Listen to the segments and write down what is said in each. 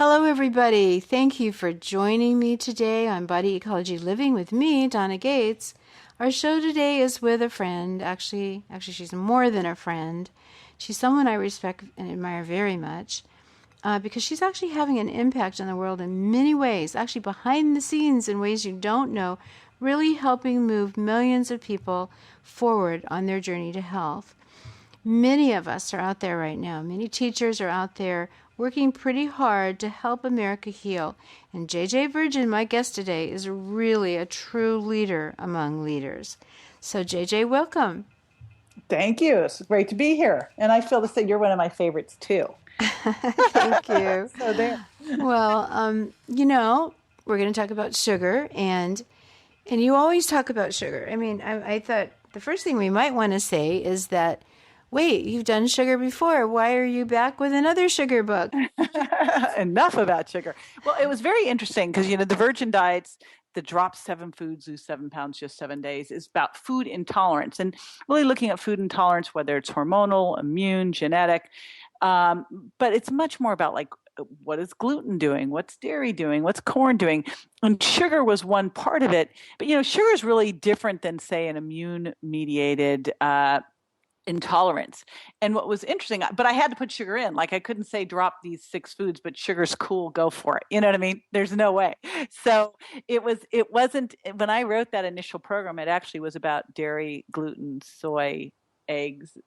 Hello, everybody. Thank you for joining me today on Body Ecology Living with me, Donna Gates. Our show today is with a friend. Actually, she's more than a friend. She's someone I respect and admire very much because she's actually having an impact on the world in many ways, actually behind the scenes in ways you don't know, really helping move millions of people forward on their journey to health. Many of us are out there right now. Many teachers are out there working pretty hard to help America heal. And JJ Virgin, my guest today, is really a true leader among leaders. So JJ, welcome. Thank you. It's great to be here. And I feel to say you're one of my favorites too. Thank you. So there. Well, we're going to talk about sugar, and you always talk about sugar. I mean, I thought the first thing we might want to say is that, wait, you've done sugar before. Why are you back with another sugar book? Enough about sugar. Well, it was very interesting because, the Virgin Diets, the drop 7 foods, lose 7 pounds, just 7 days, is about food intolerance and really looking at food intolerance, whether it's hormonal, immune, genetic. But it's much more about like, what is gluten doing? What's dairy doing? What's corn doing? And sugar was one part of it. But, sugar is really different than, say, an immune mediated intolerance. And what was interesting, but I had to put sugar in. Like I couldn't say drop these 6 foods, but sugar's cool, go for it. You know what I mean? There's no way. So it wasn't, when I wrote that initial program, it actually was about dairy, gluten, soy, eggs,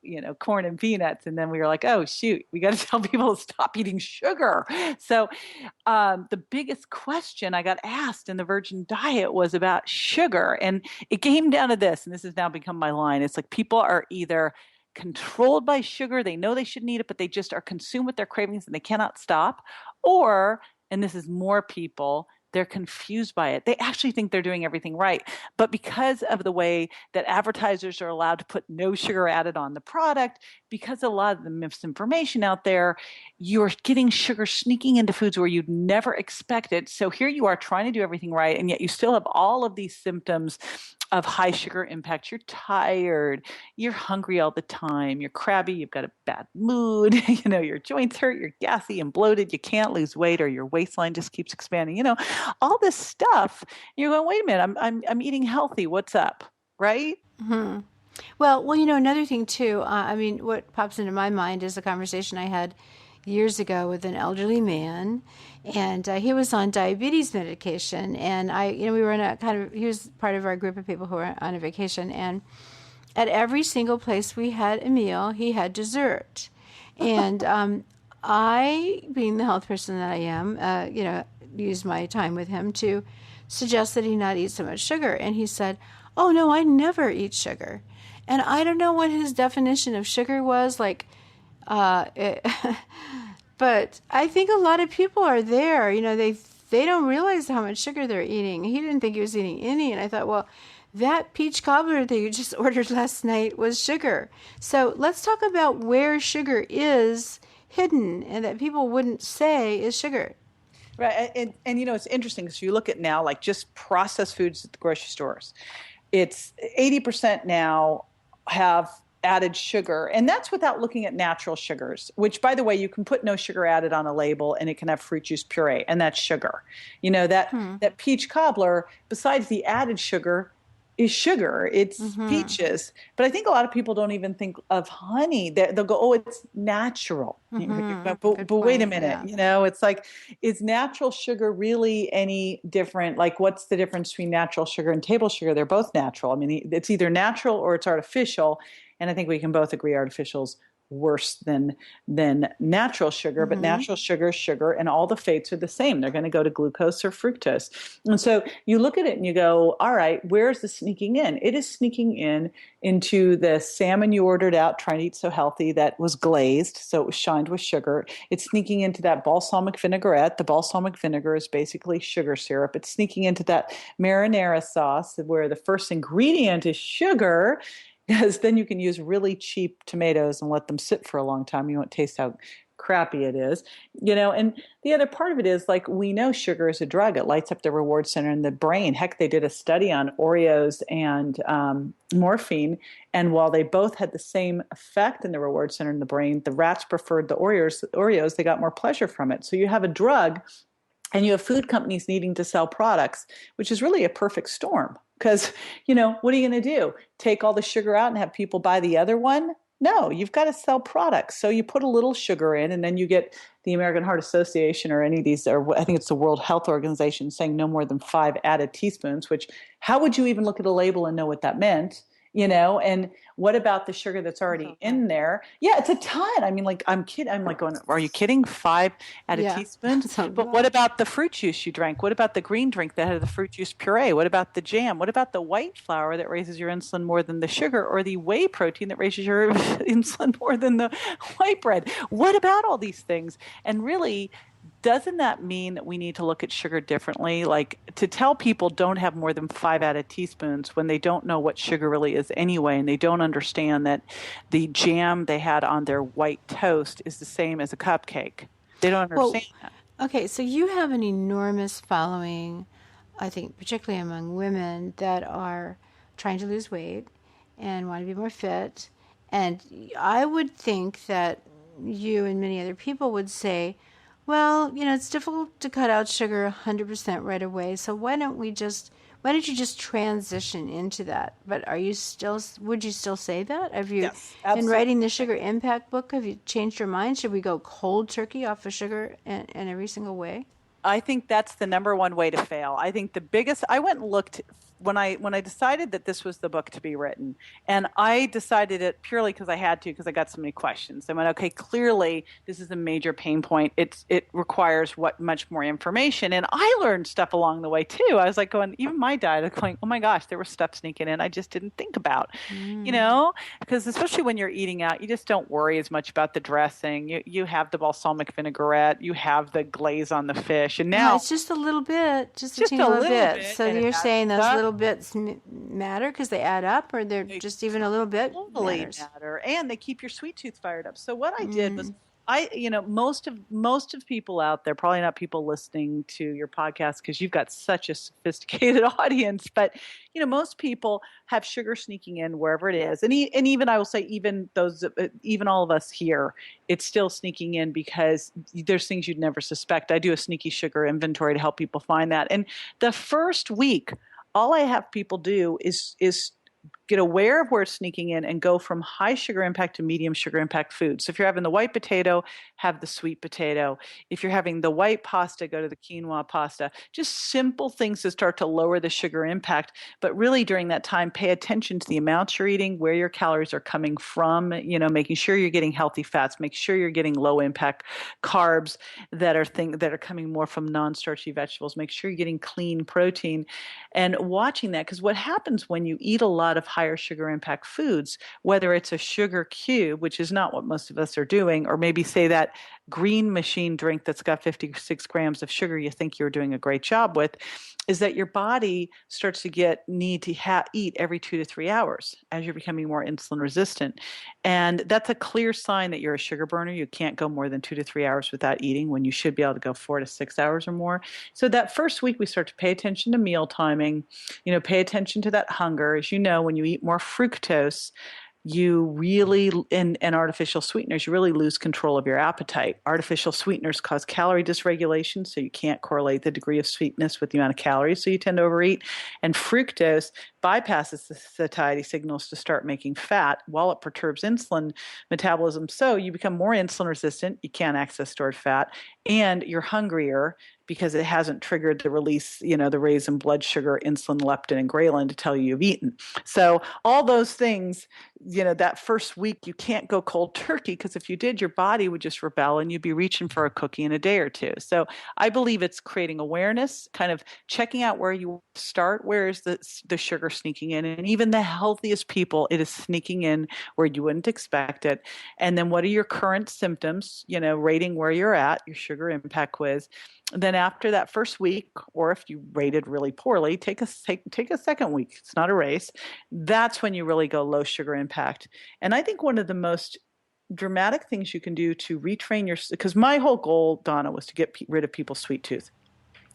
corn and peanuts. And then we were like, oh shoot, we got to tell people to stop eating sugar. So the biggest question I got asked in the Virgin Diet was about sugar. And it came down to this, and this has now become my line. It's like people are either controlled by sugar, they know they shouldn't eat it, but they just are consumed with their cravings and they cannot stop. Or, and this is more people, they're confused by it. They actually think they're doing everything right. But because of the way that advertisers are allowed to put no sugar added on the product, because a lot of the misinformation out there, you're getting sugar sneaking into foods where you'd never expect it. So here you are trying to do everything right, and yet you still have all of these symptoms of high sugar impact. You're tired, you're hungry all the time, you're crabby, you've got a bad mood, your joints hurt, you're gassy and bloated, you can't lose weight, or your waistline just keeps expanding, all this stuff. You're going, wait a minute, I'm eating healthy. What's up? Right? Mm-hmm. Well, another thing too, what pops into my mind is a conversation I had years ago with an elderly man, and he was on diabetes medication, and we were in he was part of our group of people who were on a vacation, and at every single place we had a meal, he had dessert. And I, being the health person that I am, used my time with him to suggest that he not eat so much sugar. And he said, oh, no, I never eat sugar. And I don't know what his definition of sugar was, but I think a lot of people are there. They don't realize how much sugar they're eating. He didn't think he was eating any. And I thought, well, that peach cobbler that you just ordered last night was sugar. So let's talk about where sugar is hidden and that people wouldn't say is sugar. Right. And it's interesting because you look at now, like just processed foods at the grocery stores, it's 80% now have added sugar. And that's without looking at natural sugars, which, by the way, you can put no sugar added on a label and it can have fruit juice puree, and that's sugar. That peach cobbler, besides the added sugar, is sugar. It's peaches. But I think a lot of people don't even think of honey. They'll go, oh, it's natural. But wait a minute. Yeah. It's like, is natural sugar really any different? Like, what's the difference between natural sugar and table sugar? They're both natural. I mean, it's either natural or it's artificial. And I think we can both agree artificial's worse than natural sugar, but natural sugar is sugar, and all the fates are the same. They're going to go to glucose or fructose. And so you look at it and you go, all right, where's the sneaking in? It is sneaking into the salmon you ordered out trying to eat so healthy that was glazed, so it was shined with sugar. It's sneaking into that balsamic vinaigrette. The balsamic vinegar is basically sugar syrup. It's sneaking into that marinara sauce where the first ingredient is sugar, because then you can use really cheap tomatoes and let them sit for a long time. You won't taste how crappy it is, and the other part of it is like we know sugar is a drug. It lights up the reward center in the brain. Heck, they did a study on Oreos and morphine, and while they both had the same effect in the reward center in the brain, the rats preferred the Oreos. They got more pleasure from it. So you have a drug and you have food companies needing to sell products, which is really a perfect storm. Because, what are you going to do? Take all the sugar out and have people buy the other one? No, you've got to sell products. So you put a little sugar in, and then you get the American Heart Association or any of these, or I think it's the World Health Organization, saying no more than 5 added teaspoons, which how would you even look at a label and know what that meant? And what about the sugar that's already in there? Yeah, it's a ton. I mean, like, I'm kidding. I'm like going, are you kidding? 5 added Yeah. teaspoons? But what about the fruit juice you drank? What about the green drink that had the fruit juice puree? What about the jam? What about the white flour that raises your insulin more than the sugar, or the whey protein that raises your insulin more than the white bread? What about all these things? And really, doesn't that mean that we need to look at sugar differently? Like, to tell people don't have more than 5 added teaspoons when they don't know what sugar really is anyway, and they don't understand that the jam they had on their white toast is the same as a cupcake. They don't Well, understand that. okay, so you have an enormous following, I think, particularly among women that are trying to lose weight and want to be more fit. And I would think that you and many other people would say, well, it's difficult to cut out sugar 100% right away. So why don't you just transition into that? But would you still say that? Have you, Yes, in absolutely. writing the Sugar Impact book, have you changed your mind? Should we go cold turkey off of sugar in every single way? I think that's the number one way to fail. I think the biggest, I went and looked when I decided that this was the book to be written, and I decided it purely because I had to, because I got so many questions. I went, okay, clearly this is a major pain point. It requires much more information, and I learned stuff along the way too. I was like going, even my diet, I was going, oh my gosh, there was stuff sneaking in I just didn't think about, because especially when you're eating out, you just don't worry as much about the dressing. You have the balsamic vinaigrette, you have the glaze on the fish, and now It's just a little bit, just a just teeny a little little bit. bit, So and it you're saying adds those up. little bits matter because they add up, or they're They just even a little bit totally matters. matter, and they keep your sweet tooth fired up. So what I did was, most of people out there, probably not people listening to your podcast because you've got such a sophisticated audience, but most people have sugar sneaking in wherever it is, and even I will say, even those, even all of us here, it's still sneaking in because there's things you'd never suspect. I do a sneaky sugar inventory to help people find that, and the first week, all I have people do is get aware of where it's sneaking in and go from high sugar impact to medium sugar impact food. So if you're having the white potato, have the sweet potato. If you're having the white pasta, go to the quinoa pasta. Just simple things to start to lower the sugar impact. But really during that time, pay attention to the amounts you're eating, where your calories are coming from, making sure you're getting healthy fats, make sure you're getting low impact carbs that are coming more from non-starchy vegetables. Make sure you're getting clean protein and watching that, because what happens when you eat a lot of higher sugar impact foods, whether it's a sugar cube, which is not what most of us are doing, or maybe say that green machine drink that's got 56 grams of sugar you think you're doing a great job with, is that your body starts to need to eat every 2 to 3 hours as you're becoming more insulin resistant. And that's a clear sign that you're a sugar burner. You can't go more than 2 to 3 hours without eating, when you should be able to go 4 to 6 hours or more. So that first week, we start to pay attention to meal timing, pay attention to that hunger. As you know, when you eat more fructose, you really, and artificial sweeteners, you really lose control of your appetite. Artificial sweeteners cause calorie dysregulation, so you can't correlate the degree of sweetness with the amount of calories, so you tend to overeat. And fructose bypasses the satiety signals to start making fat while it perturbs insulin metabolism. So you become more insulin resistant, you can't access stored fat, and you're hungrier because it hasn't triggered the release, the raise in blood sugar, insulin, leptin, and ghrelin to tell you you've eaten. So all those things, that first week, you can't go cold turkey, because if you did, your body would just rebel and you'd be reaching for a cookie in a day or two. So I believe it's creating awareness, kind of checking out where you start, where is the sugar sneaking in, and even the healthiest people, it is sneaking in where you wouldn't expect it. And then what are your current symptoms, rating where you're at, your sugar impact quiz. Then after that first week, or if you rated really poorly, take a second week. It's not a race. That's when you really go low sugar impact. And I think one of the most dramatic things you can do to retrain because my whole goal, Donna, was to get rid of people's sweet tooth.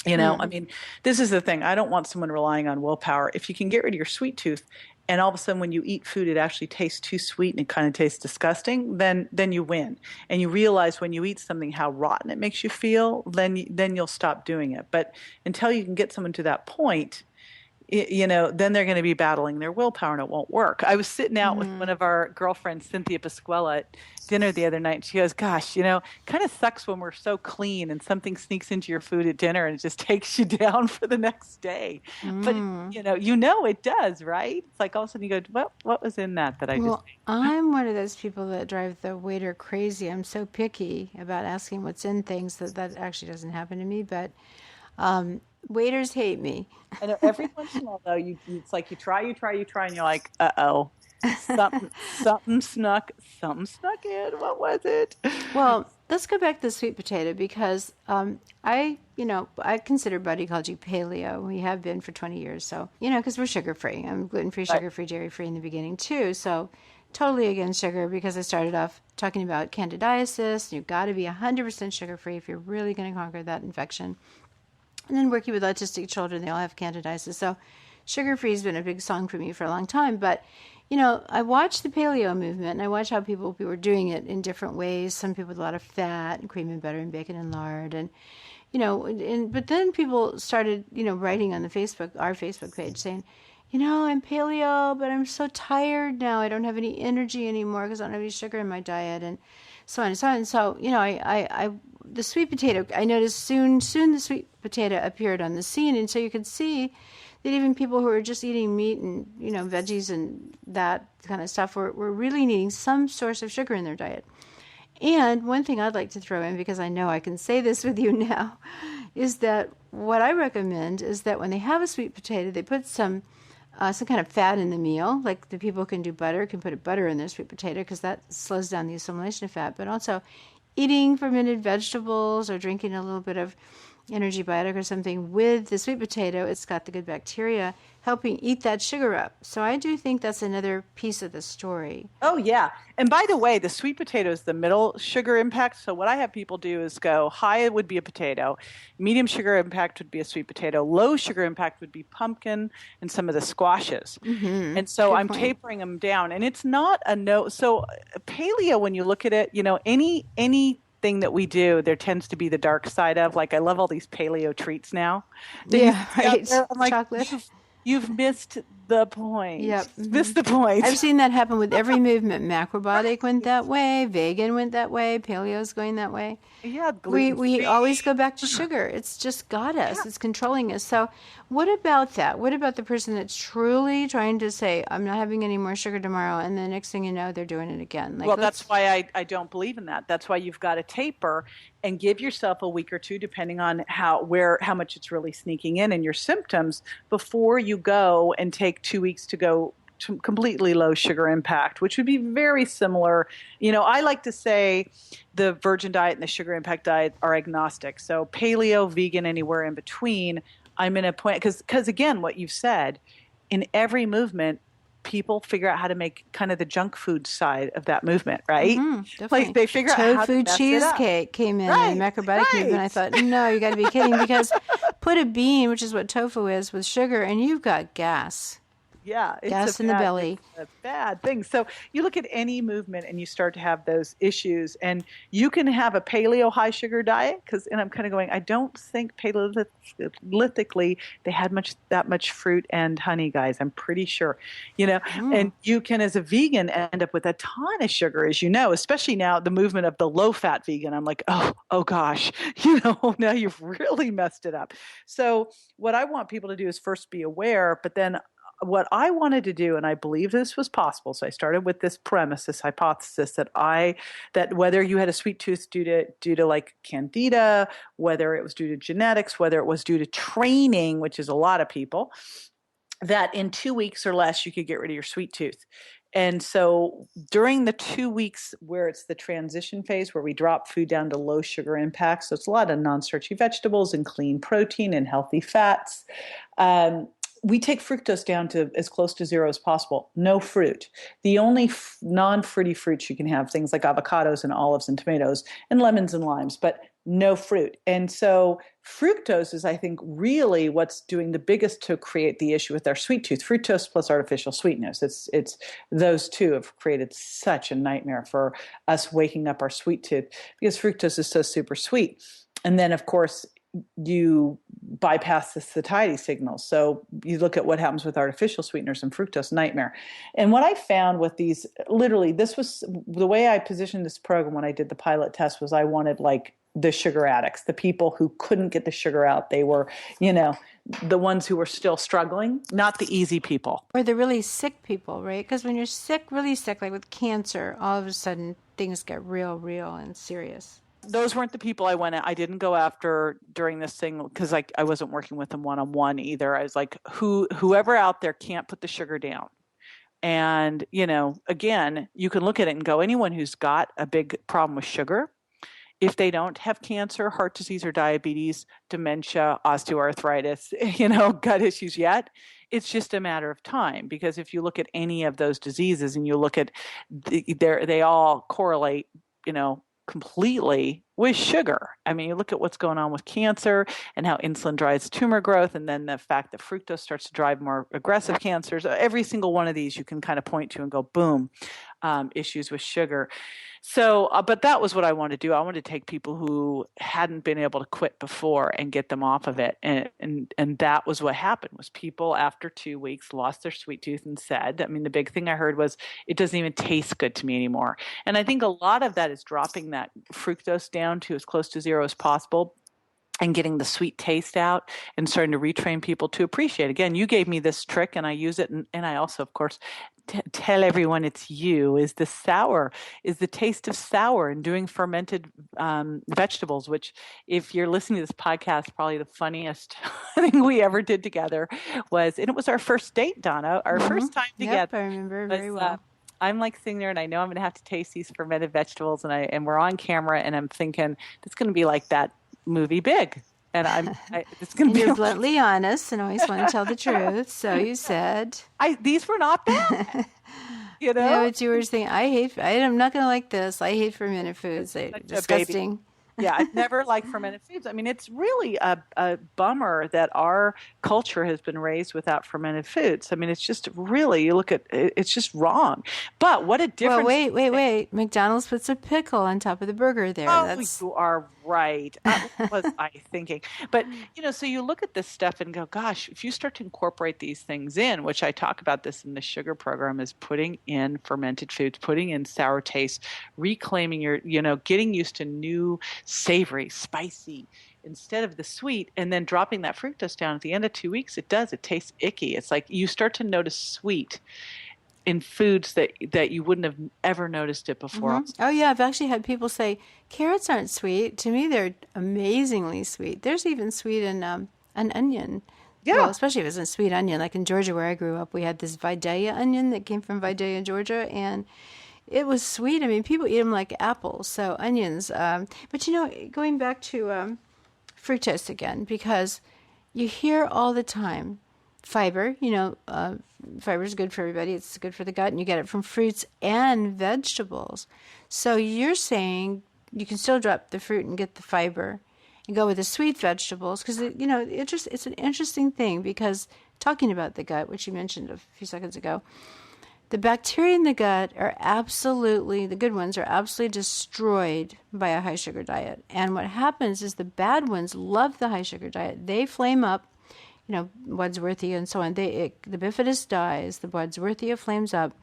I mean, this is the thing. I don't want someone relying on willpower. If you can get rid of your sweet tooth and all of a sudden when you eat food, it actually tastes too sweet and it kind of tastes disgusting, then you win. And you realize when you eat something how rotten it makes you feel, then you'll stop doing it. But until you can get someone to that point, then they're going to be battling their willpower and it won't work. I was sitting out with one of our girlfriends, Cynthia Pasquella, at dinner the other night. And she goes, gosh, kind of sucks when we're so clean and something sneaks into your food at dinner and it just takes you down for the next day. But, it does, right? It's like all of a sudden you go, what was in that I just ate? I'm one of those people that drive the waiter crazy. I'm so picky about asking what's in things that actually doesn't happen to me. But waiters hate me. I know every once in a while, though, it's like you try, and you're like, uh-oh, something snuck in. What was it? Well, let's go back to the sweet potato because I consider Buddy Ecology paleo. We have been for 20 years. So, because we're sugar-free. I'm gluten-free, sugar-free, dairy-free in the beginning, too. So totally against sugar because I started off talking about candidiasis. You've got to be 100% sugar-free if you're really going to conquer that infection. And then working with autistic children, they all have candidiasis. So sugar-free has been a big song for me for a long time. But, I watched the paleo movement, and I watched how people were doing it in different ways. Some people with a lot of fat and cream and butter and bacon and lard. And, but then people started, writing on our Facebook page saying, I'm paleo, but I'm so tired now. I don't have any energy anymore because I don't have any sugar in my diet. And so on and so on. And so, the sweet potato, I noticed soon the sweet potato appeared on the scene. And so you could see that even people who were just eating meat and, veggies and that kind of stuff were really needing some source of sugar in their diet. And one thing I'd like to throw in, because I know I can say this with you now, is that what I recommend is that when they have a sweet potato, they put some kind of fat in the meal. Like the people can do butter, can put a butter in their sweet potato because that slows down the assimilation of fat, but also eating fermented vegetables or drinking a little bit of energy biotic or something with the sweet potato. It's got the good bacteria helping eat that sugar up. So I do think that's another piece of the story. Oh, yeah. And by the way, the sweet potato is the middle sugar impact. So what I have people do is go high would be a potato, medium sugar impact would be a sweet potato, low sugar impact would be pumpkin and some of the squashes. Mm-hmm. And so I'm tapering them down. And it's not a no. So paleo, when you look at it, any thing that we do, there tends to be the dark side of. Like, I love all these paleo treats now. Yeah, right. I'm like, chocolate. You've missed the point. Yep. Missed the point. I've seen that happen with every movement. Macrobiotic went that way. Vegan went that way. Paleo's going that way. Yeah, we always go back to sugar. It's just got us. Yeah. It's controlling us. So what about that? What about the person that's truly trying to say, I'm not having any more sugar tomorrow, and the next thing you know, they're doing it again? Well, that's why I don't believe in that. That's why you've got to taper and give yourself a week or two, depending on how much it's really sneaking in and your symptoms, before you go and take 2 weeks to go to completely low sugar impact, which would be very similar. I like to say the virgin diet and the sugar impact diet are agnostic. So paleo, vegan, anywhere in between. I'm in a point because again, what you've said, in every movement, people figure out how to make kind of the junk food side of that movement, right? Mm-hmm, like they figure out how to mess cheesecake came in and macrobiotic movement. I thought, no, you got to be kidding, because put a bean, which is what tofu is, with sugar, and you've got gas. Yeah, gas in the belly. It's a bad thing. So you look at any movement and you start to have those issues, and you can have a paleo high sugar diet and I'm kind of going, I don't think paleolithically they had that much fruit and honey, guys. I'm pretty sure, and you can, as a vegan, end up with a ton of sugar, as you know, especially now the movement of the low fat vegan. I'm like, oh gosh, now you've really messed it up. So what I want people to do is first be aware, but then what I wanted to do, and I believe this was possible, so I started with this premise, this hypothesis that whether you had a sweet tooth due to like candida, whether it was due to genetics, whether it was due to training, which is a lot of people, that in 2 weeks or less you could get rid of your sweet tooth. And so during the 2 weeks where it's the transition phase, where we drop food down to low sugar impact, so it's a lot of non-starchy vegetables and clean protein and healthy fats, we take fructose down to as close to zero as possible. No fruit. The only non-fruity fruits you can have, things like avocados and olives and tomatoes and lemons and limes, but no fruit. And so fructose is, I think, really what's doing the biggest to create the issue with our sweet tooth. Fructose plus artificial sweetness. It's those two have created such a nightmare for us waking up our sweet tooth because fructose is so super sweet. And then, of course, you bypass the satiety signals. So you look at what happens with artificial sweeteners and fructose, nightmare. And what I found with these, literally, this was the way I positioned this program when I did the pilot test was I wanted like the sugar addicts, the people who couldn't get the sugar out. They were, the ones who were still struggling, not the easy people. Or the really sick people, right? Because when you're sick, really sick, like with cancer, all of a sudden things get real and serious. Those weren't the people I didn't go after during this thing because I wasn't working with them one-on-one either. I was like, whoever out there can't put the sugar down. And, again, you can look at it and go, anyone who's got a big problem with sugar, if they don't have cancer, heart disease or diabetes, dementia, osteoarthritis, gut issues yet, it's just a matter of time. Because if you look at any of those diseases and you look at, they all correlate, completely with sugar. I mean, you look at what's going on with cancer and how insulin drives tumor growth, and then the fact that fructose starts to drive more aggressive cancers. Every single one of these you can kind of point to and go, boom, issues with sugar. So, but that was what I wanted to do. I wanted to take people who hadn't been able to quit before and get them off of it. And that was what happened was people after 2 weeks lost their sweet tooth and said, the big thing I heard was, it doesn't even taste good to me anymore. And I think a lot of that is dropping that fructose down to as close to zero as possible and getting the sweet taste out and starting to retrain people to appreciate. Again, you gave me this trick and I use it. And I also, of course, tell everyone it's you, is the taste of sour and doing fermented vegetables, which if you're listening to this podcast, probably the funniest thing we ever did together and it was our first date, Donna, our first time together. Yep, I remember very well. I'm like sitting there and I know I'm going to have to taste these fermented vegetables and we're on camera and I'm thinking it's going to be like that movie Big. And it's going to be. You're bluntly honest and always want to tell the truth. So you said. These were not bad. What you were saying. I'm not going to like this. I hate fermented foods. They're disgusting. Yeah, I've never liked fermented foods. It's really a bummer that our culture has been raised without fermented foods. It's just really, you look at it, it's just wrong. But what a difference. Well, wait. McDonald's puts a pickle on top of the burger there. Oh, you are right. What was I thinking? But, so you look at this stuff and go, gosh, if you start to incorporate these things in, which I talk about this in the sugar program, is putting in fermented foods, putting in sour taste, reclaiming your, getting used to new savory, spicy, instead of the sweet, and then dropping that fructose down at the end of 2 weeks, it tastes icky. It's like you start to notice sweet in foods that you wouldn't have ever noticed it before. Mm-hmm. Oh yeah, I've actually had people say carrots aren't sweet. To me, they're amazingly sweet. There's even sweet in an onion. Yeah. Well, especially if it's a sweet onion. Like in Georgia where I grew up, we had this Vidalia onion that came from Vidalia, Georgia, and it was sweet. People eat them like apples, so onions. But going back to fructose again, because you hear all the time, fiber, fiber is good for everybody. It's good for the gut, and you get it from fruits and vegetables. So you're saying you can still drop the fruit and get the fiber and go with the sweet vegetables because, it's an interesting thing because talking about the gut, which you mentioned a few seconds ago, the bacteria in the gut the good ones are absolutely destroyed by a high sugar diet. And what happens is the bad ones love the high sugar diet. They flame up, Wadsworthia and so on. The bifidus dies, the Wadsworthia flames up.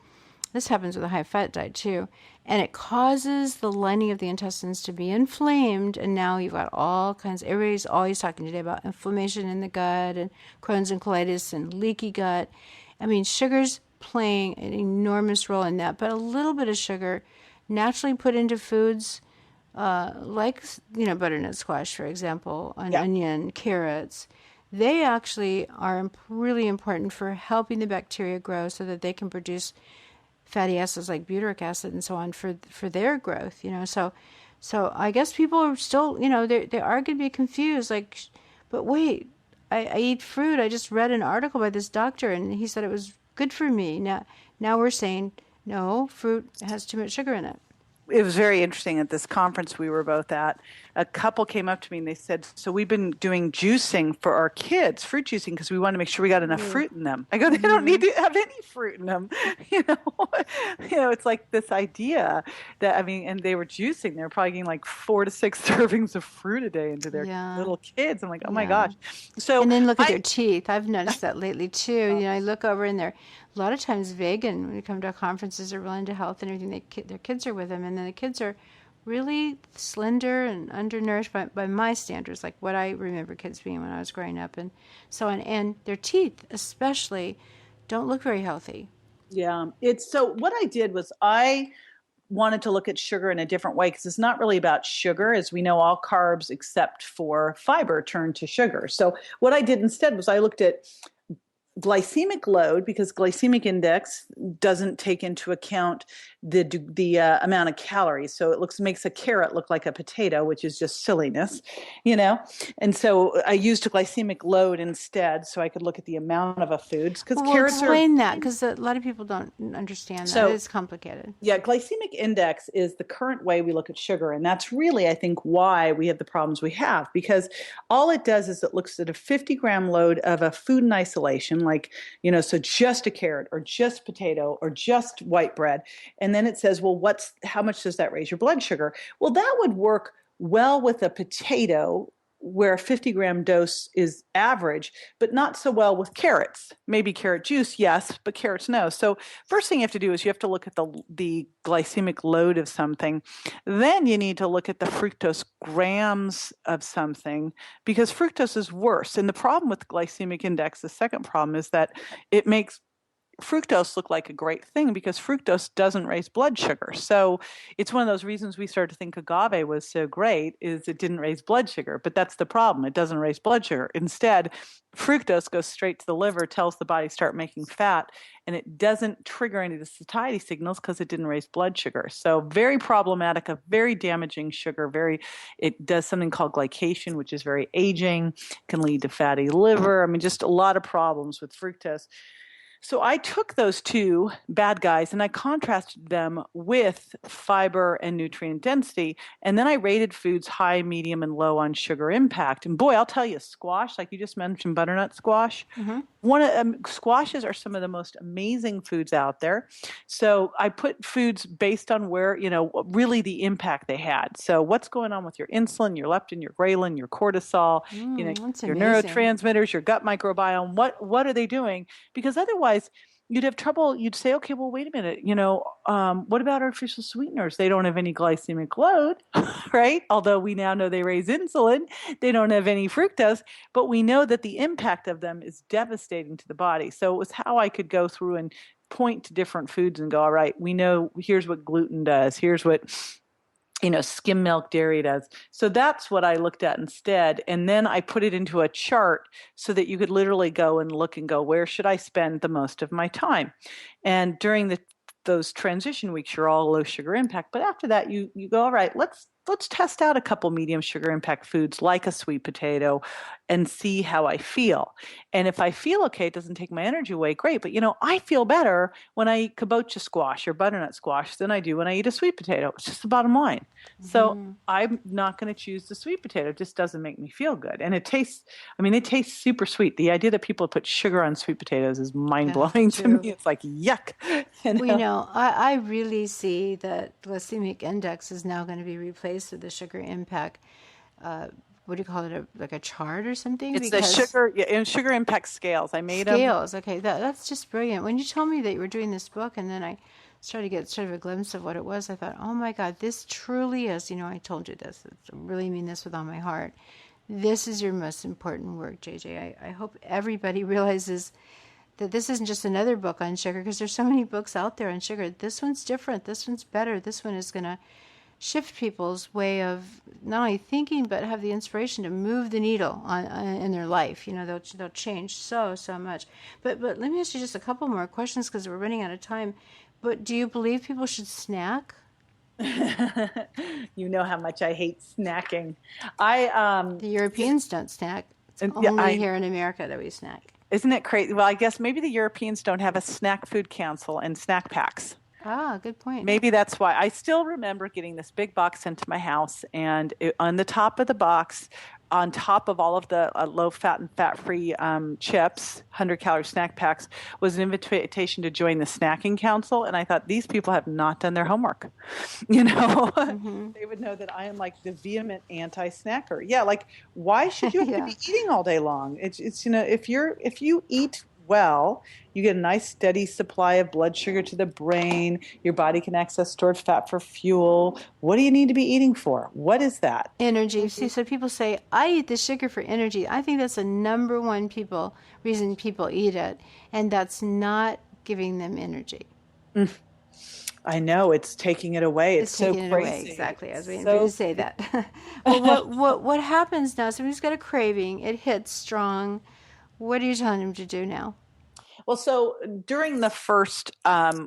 This happens with a high fat diet too. And it causes the lining of the intestines to be inflamed. And now you've got all kinds, everybody's always talking today about inflammation in the gut and Crohn's and colitis and leaky gut. Sugar's playing an enormous role in that, but a little bit of sugar naturally put into foods like butternut squash, for example, onion, carrots, they actually are really important for helping the bacteria grow so that they can produce fatty acids like butyric acid and so on for their growth. So I guess people are still they are going to be confused, but wait, I eat fruit. I just read an article by this doctor, and he said it was good for me. Now we're saying, no, fruit has too much sugar in it. It was very interesting at this conference we were both at. A couple came up to me and they said, "So we've been doing juicing for our kids, fruit juicing, because we want to make sure we got enough fruit in them." I go, "They don't need to have any fruit in them." You know, it's like this idea that, I mean, and they were juicing. They were probably getting like 4 to 6 servings of fruit a day into their little kids. I'm like, oh my gosh. So, and then look at their teeth. I've noticed that lately too. You know, I look over and they're a lot of times vegan. When you come to conferences, are really into health and everything. Their kids are with them, and then the kids are really slender and undernourished by my standards, like what I remember kids being when I was growing up, and so on. And their teeth, especially, don't look very healthy. Yeah, it's so what I did was I wanted to look at sugar in a different way because it's not really about sugar. As we know, all carbs except for fiber turn to sugar. So what I did instead was I looked at glycemic load, because glycemic index doesn't take into account the amount of calories. So it makes a carrot look like a potato, which is just silliness, you know. And so I used a glycemic load instead, so I could look at the amount of a food. Because carrots explain that, because a lot of people don't understand that. So, it's complicated. Yeah, glycemic index is the current way we look at sugar, and that's really, I think, why we have the problems we have. Because all it does is it looks at a 50-gram load of a food in isolation, like, you know, so just a carrot or just potato or just white bread. And then it says, well, how much does that raise your blood sugar? Well, that would work well with a potato, where a 50-gram dose is average, but not so well with carrots. Maybe carrot juice, yes, but carrots, no. So first thing you have to do is you have to look at the glycemic load of something. Then you need to look at the fructose grams of something, because fructose is worse. And the problem with glycemic index, the second problem, is that it makes fructose look like a great thing, because fructose doesn't raise blood sugar. So it's one of those reasons we started to think agave was so great, is it didn't raise blood sugar. But that's the problem. It doesn't raise blood sugar. Instead, fructose goes straight to the liver, tells the body start making fat, and it doesn't trigger any of the satiety signals because it didn't raise blood sugar. So very problematic, a very damaging sugar. It does something called glycation, which is very aging, can lead to fatty liver. I mean, just a lot of problems with fructose. So I took those two bad guys and I contrasted them with fiber and nutrient density. And then I rated foods high, medium, and low on sugar impact. And boy, I'll tell you, squash, like you just mentioned, butternut squash. Squashes are some of the most amazing foods out there. So I put foods based on where, you know, really the impact they had. So what's going on with your insulin, your leptin, your ghrelin, your cortisol, you know, your neurotransmitters, your gut microbiome. What are they doing? Because otherwise, you'd have trouble. You'd say, okay, well, wait a minute. You know, what about artificial sweeteners? They don't have any glycemic load, right? Although we now know they raise insulin, they don't have any fructose, but we know that the impact of them is devastating to the body. So it was how I could go through and point to different foods and go, all right, we know here's what gluten does. Here's what, you know, skim milk dairy does. So that's what I looked at instead. And then I put it into a chart so that you could literally go and look and go, where should I spend the most of my time? And during those transition weeks, you're all low sugar impact. But after that, you go, all right, let's test out a couple medium sugar impact foods like a sweet potato and see how I feel. And if I feel okay, it doesn't take my energy away, great. But, you know, I feel better when I eat kabocha squash or butternut squash than I do when I eat a sweet potato. It's just the bottom line. Mm-hmm. So I'm not going to choose the sweet potato. It just doesn't make me feel good. And it tastes super sweet. The idea that people put sugar on sweet potatoes is mind-blowing to me. It's like, yuck. Well, you know, I really see that glycemic index is now going to be replaced with the sugar impact. What do you call it? Like a chart or something? It's the sugar impact scales. I made scales. Okay, that's just brilliant. When you told me that you were doing this book, and then I started to get sort of a glimpse of what it was, I thought, oh my God, this truly is. You know, I told you this. I really mean this with all my heart. This is your most important work, JJ. I hope everybody realizes that this isn't just another book on sugar, because there's so many books out there on sugar. This one's different. This one's better. This one is going to shift people's way of not only thinking, but have the inspiration to move the needle in their life. You know, they'll change so much. But let me ask you just a couple more questions, because we're running out of time. But do you believe people should snack? You know how much I hate snacking. The Europeans don't snack. And yeah, Only here in America that we snack. isn't it crazy? Well, I guess maybe the Europeans don't have a snack food council and snack packs. Ah, good point. Maybe that's why. I still remember getting this big box sent to my house, and on the top of the box, on top of all of the low fat and fat free chips, 100-calorie snack packs, was an invitation to join the snacking council. And I thought, these people have not done their homework. You know, Mm-hmm. they would know that I am like the vehement anti-snacker. Yeah, like why should you have to Yeah. be eating all day long? It's if you eat well, you get a nice steady supply of blood sugar to the brain. Your body can access stored fat for fuel. What do you need to be eating for? What is that? Energy. See, so people say, I eat the sugar for energy. I think that's the number one reason people eat it, and that's not giving them energy. I know it's taking it away. It's so taking it away. crazy. Exactly. I was waiting So for you to say that. Well, what happens now? Somebody's got a craving. It hits strong. What are you telling them to do now? Well, so during the first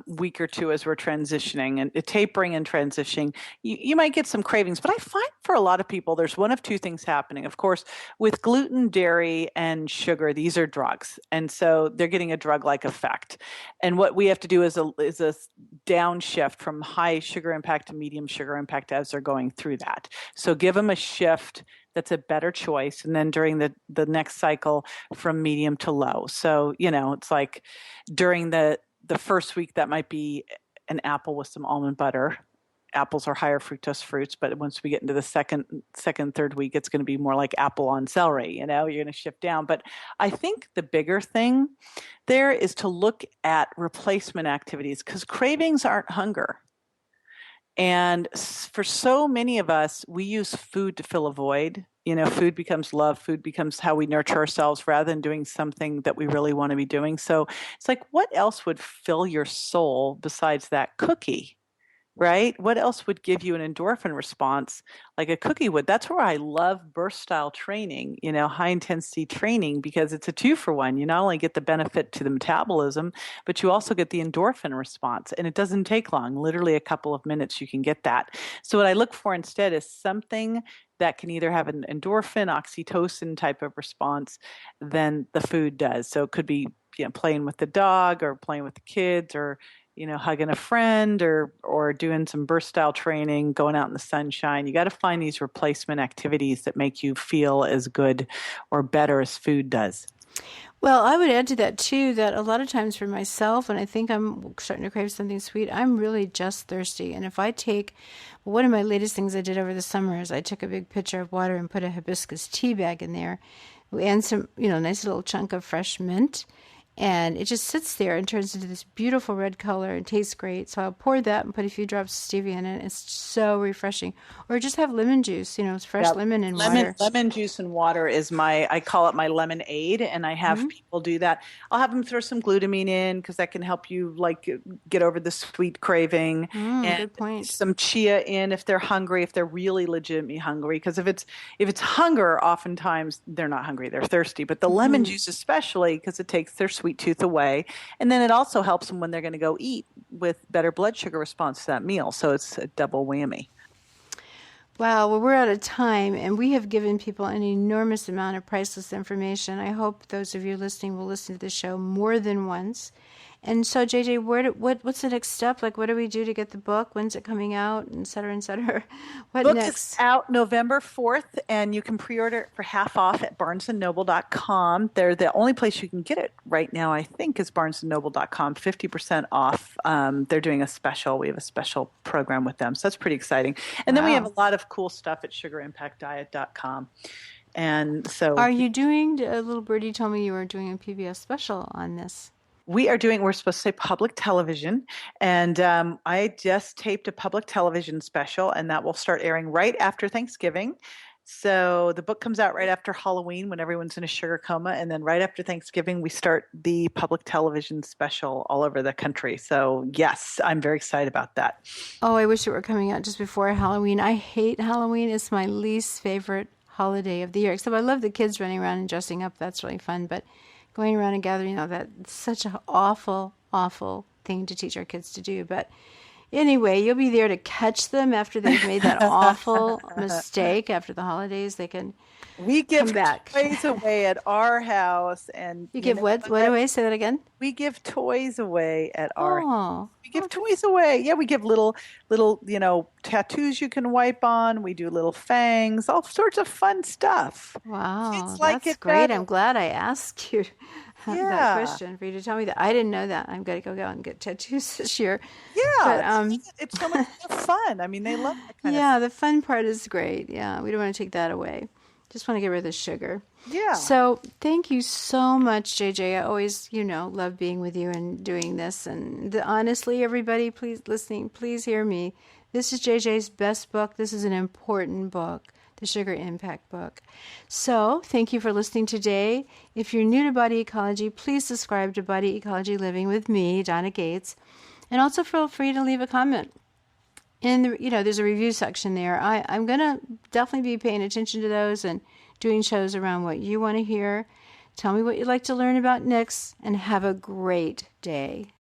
week or two as we're transitioning and tapering and transitioning, you might get some cravings. But I find for a lot of people, there's one of two things happening. Of course, with gluten, dairy, and sugar, these are drugs. And so they're getting a drug-like effect. And what we have to do is a downshift from high sugar impact to medium sugar impact as they're going through that. So give them a shift that's a better choice. And then during the next cycle from medium to low. So, it's like during the first week, that might be an apple with some almond butter. Apples are higher fructose fruits, but once we get into the second, third week, it's going to be more like apple on celery. You're going to shift down. But I think the bigger thing there is to look at replacement activities because cravings aren't hunger. And for so many of us, we use food to fill a void. Food becomes love. Food becomes how we nurture ourselves rather than doing something that we really want to be doing. So it's like, what else would fill your soul besides that cookie? Right? What else would give you an endorphin response like a cookie would? That's where I love burst style training, high intensity training, because it's a 2-for-1. You not only get the benefit to the metabolism, but you also get the endorphin response. And it doesn't take long, literally a couple of minutes, you can get that. So what I look for instead is something that can either have an endorphin, oxytocin type of response than the food does. So it could be playing with the dog or playing with the kids or hugging a friend or doing some burst style training, going out in the sunshine. You got to find these replacement activities that make you feel as good or better as food does. Well, I would add to that too that a lot of times for myself, when I think I'm starting to crave something sweet, I'm really just thirsty. And if I take one of my latest things I did over the summer is I took a big pitcher of water and put a hibiscus tea bag in there and some, nice little chunk of fresh mint. And it just sits there and turns into this beautiful red color and tastes great. So I'll pour that and put a few drops of stevia in it. It's so refreshing. Or just have lemon juice, it's fresh lemon and water. Lemon juice and water is I call it my lemonade, and I have people do that. I'll have them throw some glutamine in because that can help you get over the sweet craving. And good point. Some chia in if they're hungry, if they're really legitimately hungry. Because if it's hunger, oftentimes they're not hungry, they're thirsty. But the lemon juice especially, because it takes their sweet tooth away. And then it also helps them when they're going to go eat with better blood sugar response to that meal. So it's a double whammy. Wow, well, we're out of time, and we have given people an enormous amount of priceless information. I hope those of you listening will listen to the show more than once. And so, JJ, what's the next step? Like, what do we do to get the book? When's it coming out? Et cetera, et cetera. What Book next? is out November 4th, and you can pre-order it for half off at barnesandnoble.com. They're the only place you can get it right now, I think, is barnesandnoble.com, 50% off. They're doing a special. We have a special program with them, so that's pretty exciting. And then we have a lot of cool stuff at sugarimpactdiet.com. And so... Are you doing, a little birdie told me you were doing a PBS special on this. We're supposed to say public television, and I just taped a public television special, and that will start airing right after Thanksgiving. So the book comes out right after Halloween when everyone's in a sugar coma, and then right after Thanksgiving, we start the public television special all over the country. So yes, I'm very excited about that. Oh, I wish it were coming out just before Halloween. I hate Halloween. It's my least favorite holiday of the year, except I love the kids running around and dressing up. That's really fun, but going around and gathering, that's such an awful, awful thing to teach our kids to do. But anyway, you'll be there to catch them after they've made that awful mistake after the holidays. They can We come give back. toys away at our house, and You you give know what what? away? Say that again. We give toys away at our Oh, we give oh, toys away. Yeah, we give little, tattoos you can wipe on. We do little fangs, all sorts of fun stuff. wow, Kids like that's it great. better. I'm glad I asked you that Yeah. question for you to tell me that. I didn't know that. I'm going to go out and get tattoos this year. Yeah. But It's so much more fun. I mean, they love that kind of yeah, stuff. the fun part is great. Yeah, we don't want to take that away. Just want to get rid of the sugar. Yeah. So thank you so much, JJ. I always, love being with you and doing this. And honestly, everybody, please listening, please hear me. This is JJ's best book. This is an important book, the Sugar Impact book. So thank you for listening today. If you're new to Body Ecology, please subscribe to Body Ecology Living with me, Donna Gates. And also feel free to leave a comment. And there's a review section there. I'm gonna definitely be paying attention to those and doing shows around what you want to hear. Tell me what you'd like to learn about next, and have a great day.